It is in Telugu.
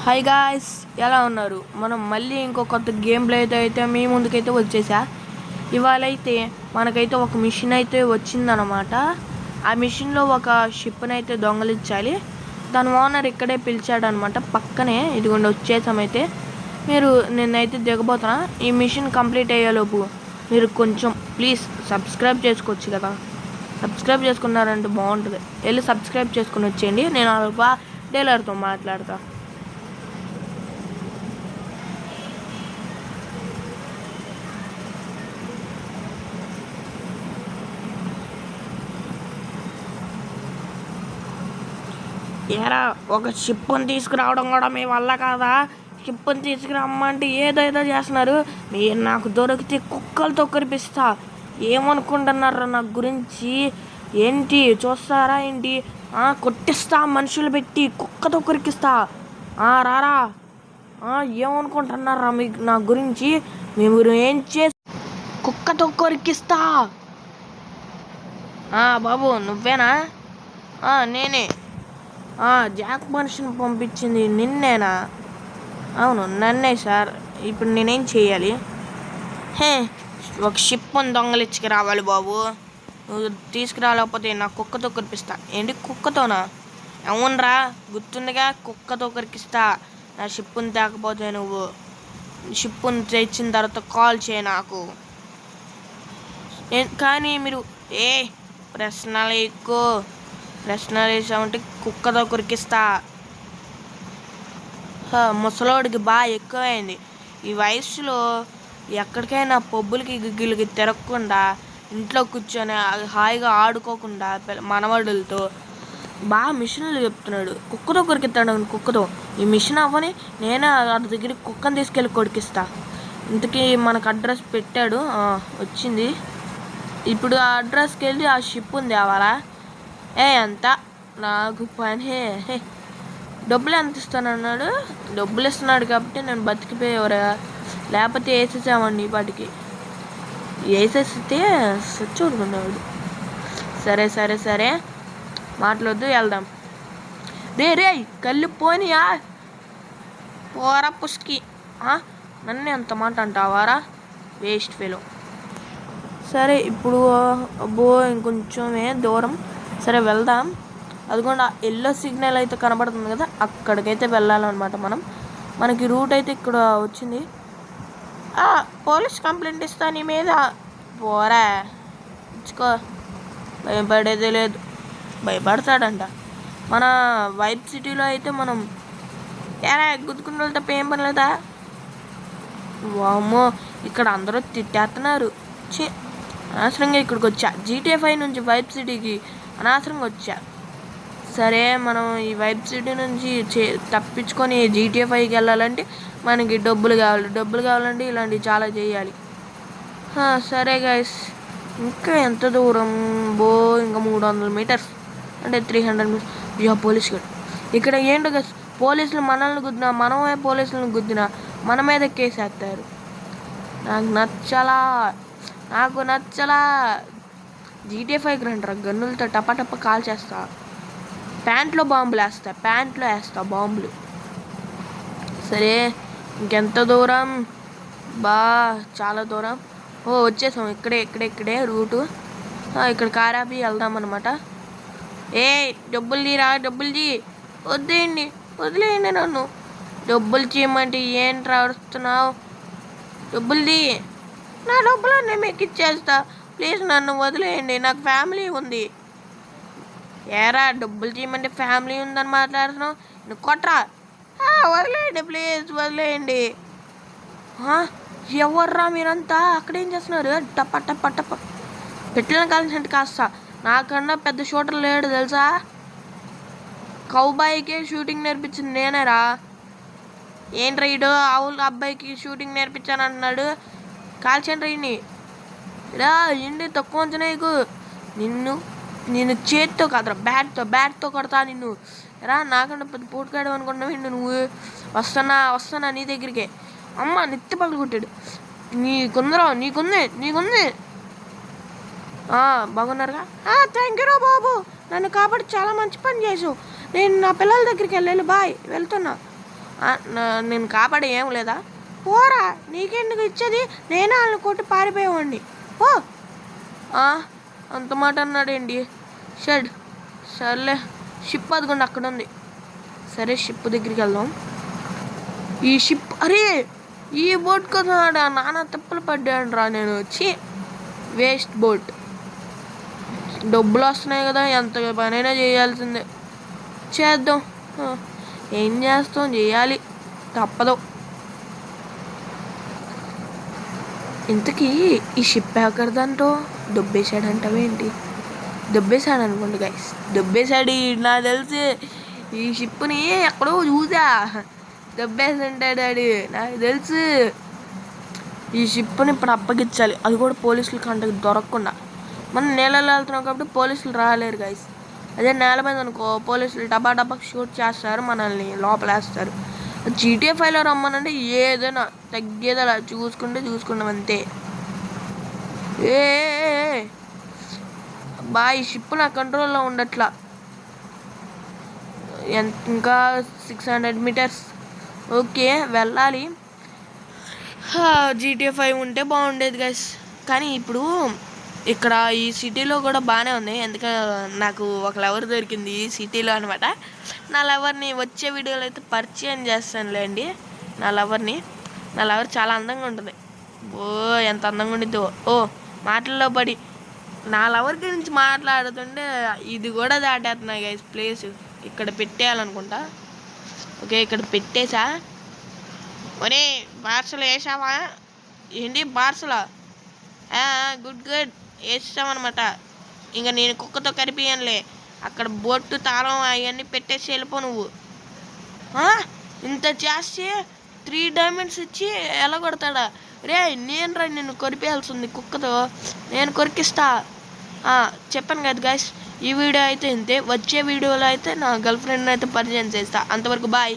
హాయ్ గాయ్స్, ఎలా ఉన్నారు? మనం మళ్ళీ ఇంకో కొత్త గేమ్ ప్లే అయితే మీ ముందుకైతే వచ్చేసా. ఇవాళ అయితే మనకైతే ఒక మిషన్ అయితే వచ్చిందనమాట. ఆ మిషన్లో ఒక షిప్ని అయితే దొంగలించాలి. దాని ఓనర్ ఇక్కడే పిలిచాడనమాట, పక్కనే. ఇదిగోండి వచ్చేసామైతే. నిన్నైతే దిగబోతున్నా. ఈ మిషన్ కంప్లీట్ అయ్యేలోపు మీరు కొంచెం ప్లీజ్ సబ్స్క్రైబ్ చేసుకోవచ్చు కదా. సబ్స్క్రైబ్ చేసుకున్నారంటే బాగుంటుంది. వెళ్ళి సబ్స్క్రైబ్ చేసుకుని వచ్చేయండి. నేను డీలర్తో మాట్లాడతా. ఏరా, ఒక షిప్ని తీసుకురావడం కూడా మీ వల్ల కాదా? షిప్ని తీసుకురమ్మంటే ఏదో చేస్తున్నారు. మీరు నాకు దొరికితే కుక్కలతో కనిపిస్తా. ఏమనుకుంటున్నారా నా గురించి? ఏంటి చూస్తారా ఏంటి? కొట్టిస్తా, మనుషులు పెట్టి కుక్కతో కొరికిస్తా. రారా. ఏమనుకుంటున్నారా మీకు నా గురించి? మీరు ఏం కుక్కతో కొరికిస్తా. బాబు నువ్వేనా? నేనే. జాక్ మనిషిని పంపించింది నిన్నేనా? అవును, నన్నే సార్. ఇప్పుడు నేనేం చేయాలి? ఒక షిప్ని దొంగలిచ్చుకు రావాలి బాబు. నువ్వు తీసుకురాలేకపోతే నా కుక్కతో కొరిపిస్తా. ఏంటి, కుక్కతోనా? అవునరా, గుర్తుందిగా, కుక్కతో కొరికిస్తా. నా షిప్ని తేకపోతే నువ్వు షిప్ని తెచ్చిన తర్వాత కాల్ చేయి నాకు. కానీ మీరు ప్రశ్నలు ఎక్కువ. ప్రశ్నలు వేసామంటే కుక్కతో కొరికిస్తా. ముసలోడికి బాగా ఎక్కువైంది. ఈ వయసులో ఎక్కడికైనా పబ్బులకి గిగ్గిలకి తిరగకుండా ఇంట్లో కూర్చొని హాయిగా ఆడుకోకుండా మనవడులతో బాగా మిషన్లు చెప్తున్నాడు. కుక్కతో కొరికిస్తాడు. కుక్కతో ఈ మిషన్ అవ్వని నేనే వాడి దగ్గరికి కుక్కను తీసుకెళ్ళి కొరికిస్తా. ఇంతకీ మనకు అడ్రస్ పెట్టాడు, వచ్చింది. ఇప్పుడు ఆ అడ్రస్కి వెళ్ళి ఆ షిప్ ఉంది తేవాలా? ఎంత నాకు పని. డబ్బులు ఎంత ఇస్తానన్నాడు? డబ్బులు ఇస్తున్నాడు కాబట్టి నేను బతికిపోయేవరా, లేకపోతే వేసేసామండి వాటికి. వేసేస్తే సచ్చూరుకున్నాడు. సరే మాట్లాడద్దు, వెళ్దాం. రే కళ్ళు పోనీయా? పోరా పుష్కి. నన్ను ఎంత మాట అంటావారా, వేస్ట్ ఫెలో. సరే ఇప్పుడు ఇంకొంచెమే దూరం. సరే వెళ్దాం. అదిగోండి ఎల్లో సిగ్నల్ అయితే కనబడుతుంది కదా, అక్కడికైతే వెళ్ళాలన్నమాట. మనకి రూట్ అయితే ఇక్కడ వచ్చింది. పోలీస్ కంప్లైంట్ ఇస్తా నీ మీద. పోరా, ఇచ్చుకో. భయపడేదే లేదు. భయపడతాడంట. మన వైబ్ సిటీలో అయితే మనం గుద్దుకున్న వాళ్ళ తప్ప ఏం పని లేదా? వామ్మో, ఇక్కడ అందరూ తిట్టేస్తున్నారు. అనవసరంగా ఇక్కడికి వచ్చా. GTA 5 నుంచి వైబ్ సిటీకి అనవసరంగా వచ్చా. సరే, మనం ఈ వైబ్ సిటీ నుంచి తప్పించుకొని GTA 5కి వెళ్ళాలంటే మనకి డబ్బులు కావాలంటే ఇలాంటివి చాలా చేయాలి. సరే గైస్, ఇంకా ఎంత దూరం? ఇంకా 300 మీటర్స్ అంటే 300 మీటర్స్. పోలీస్ గడ్ ఇక్కడ. ఏంటో గైస్, పోలీసులు మనల్ని గుద్దినా, మనమే పోలీసులను గుద్దినా మన మీద కేసు వేస్తారు. నాకు నచ్చలా. GTA 5కి రంటారా, గన్నులతో టపా కాల్ చేస్తా. ప్యాంట్లో బాంబులు వేస్తా బాంబులు. సరే, ఇంకెంత దూరం? చాలా దూరం. వచ్చేసాం. ఇక్కడే రూటు. ఇక్కడ కారాపి వెళ్దాం అనమాట. డబ్బులు తీరా, డబ్బులు తీ. వదిలేయండి నన్ను. డబ్బులు చేయమంటే ఏంట్రా వస్తున్నావు? డబ్బులు తీ. నా డబ్బులన్నీ మీకు ఇచ్చేస్తా. ప్లీజ్ నన్ను వదిలేయండి, నాకు ఫ్యామిలీ ఉంది. ఏరా, డబ్బులు చేయమంటే ఫ్యామిలీ ఉందని మాట్లాడుతున్నావు? నువ్వు కొట్రా. వదిలేయండి ప్లీజ్, వదిలేయండి. ఎవర్రా మీరంతా? అక్కడేం చేస్తున్నారు? టప్ప పెట్టిన కాల్సినట్టు కాస్త. నాకన్నా పెద్ద షూటర్ లేడు తెలుసా? కౌబాయికే షూటింగ్ నేర్పించింది నేనేరా. ఏంట్రా ఇడు ఆవుల అబ్బాయికి షూటింగ్ నేర్పించాను అంటున్నాడు. కాల్చండి రీని. ఇండి తక్కువ నీకు. నిన్ను చేతితో కాదురా, బ్యాట్తో కొడతా నిన్ను. నాకన్నా పెద్ద పోటుకాడు అనుకుంటున్నావు నువ్వు. వస్తున్నా నీ దగ్గరికి. అమ్మ, నెత్తి పగలు కొట్టాడు. నీకుంది. బాగున్నారుగా? థ్యాంక్ యూ రా బాబు, నన్ను కాబట్టి చాలా మంచి పని చేసావు. నేను నా పిల్లల దగ్గరికి బాయ్, వెళ్తున్నా. నేను కాపాడే ఏం లేదా? పోరా, నీకెందుకు ఇచ్చేది? నేను వాళ్ళని కొట్టి పారిపోయేవాడిని. ఓ అంత మాట అన్నాడేంటి? సర్లే, షిప్ అదిగోండి అక్కడ ఉంది. సరే, షిప్ దగ్గరికి వెళ్దాం. ఈ షిప్, అరే ఈ బోట్ కదా నానా తప్పులు పడ్డాను రా నేను. వచ్చి వేస్ట్ బోట్. డబ్బులు వస్తున్నాయి కదా, ఎంత పనైనా చేయాల్సిందే. చేద్దాం. ఏం చేస్తాం, చేయాలి, తప్పదు. ఇంతకీ ఈ షిప్ ఎక్కడదంటో దొబ్బేశాడంటావేంటి? దొబ్బేశాడు అనుకోండి గైస్, దొబ్బేశాడు. నాకు తెలిసి ఈ షిప్ని ఎక్కడో చూసా, దొబ్బేసి ఉంటాడు ఆడు, నాకు తెలుసు. ఈ షిప్ని ఇప్పుడు అప్పగించాలి, అది కూడా పోలీసులు కంటకు దొరకకుండా. మనం నీళ్ళలో వెళ్తున్నాం కాబట్టి పోలీసులు రాలేరు గైస్. అదే నేల మీద అనుకో, పోలీసులు డబ్బా షూట్ చేస్తారు, మనల్ని లోపలేస్తారు. GTA 5లో రమ్మనంటే ఏదైనా తగ్గేదలా చూసుకుంటాం అంతే. ఈ షిప్ నా కంట్రోల్లో ఉండట్లా. ఇంకా 600 మీటర్స్. ఓకే, వెళ్ళాలి. GTA 5 ఉంటే బాగుండేది గైస్. కానీ ఇప్పుడు ఇక్కడ ఈ సిటీలో కూడా బాగానే ఉంది. ఎందుకంటే నాకు ఒక లవర్ దొరికింది ఈ సిటీలో అనమాట. నా లవర్ని వచ్చే వీడియోలో అయితే పరిచయం చేస్తానులేండి. నా లవర్ చాలా అందంగా ఉంటుంది. ఎంత అందంగా ఉండిద్దో. మాటల్లో పడి నా లవర్ గురించి మాట్లాడుతుంటే ఇది కూడా దాటేస్తున్నా గైస్. ప్లేస్ ఇక్కడ పెట్టేయాలనుకుంటా. ఓకే, ఇక్కడ పెట్టేసా. ఒరే, పార్సల్ వేసావా ఏంటి? పార్సలా? గుడ్ వేసామన్నమాట. ఇంకా నేను కుక్కతో కరిపియనులే. అక్కడ బొట్టు తాళం అవన్నీ పెట్టేసి వెళ్ళిపో నువ్వు. ఇంత చేస్తే 3 డైమండ్స్ ఇచ్చి ఎలా కొడతాడా? నేను నిన్ను కొరిపేయాల్సింది కుక్కతో. నేను కొరికిస్తా. చెప్పాను కదా గైస్, ఈ వీడియో అయితే ఇంతే. వచ్చే వీడియోలో అయితే నా గర్ల్ ఫ్రెండ్ని అయితే పరిచయం చేస్తా. అంతవరకు బాయ్.